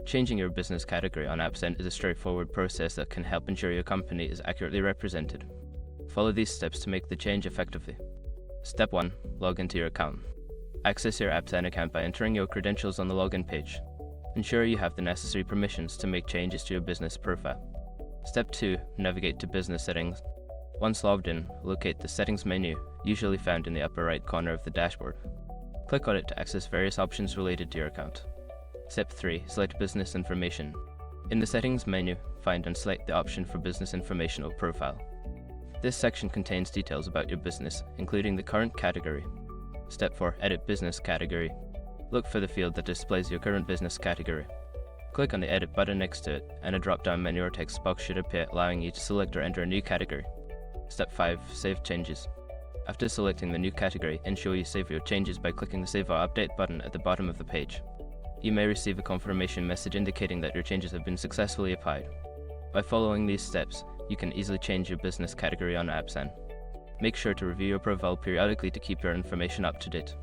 Changing your business category on AppZen is a straightforward process that can help ensure your company is accurately represented. Follow these steps to make the change effectively. Step 1. Log into your account. Access your AppZen account by entering your credentials on the login page. Ensure you have the necessary permissions to make changes to your business profile. Step 2. Navigate to Business Settings. Once logged in, locate the Settings menu, usually found in the upper right corner of the dashboard. Click on it to access various options related to your account. Step 3. Select Business Information. In the Settings menu, find and select the option for Business Information or Profile. This section contains details about your business, including the current category. Step 4. Edit Business Category. Look for the field that displays your current business category. Click on the Edit button next to it, and a drop-down menu or text box should appear, allowing you to select or enter a new category. Step 5. Save Changes. After selecting the new category, ensure you save your changes by clicking the Save or Update button at the bottom of the page. You may receive a confirmation message indicating that your changes have been successfully applied. By following these steps, you can easily change your business category on AppZen. Make sure to review your profile periodically to keep your information up to date.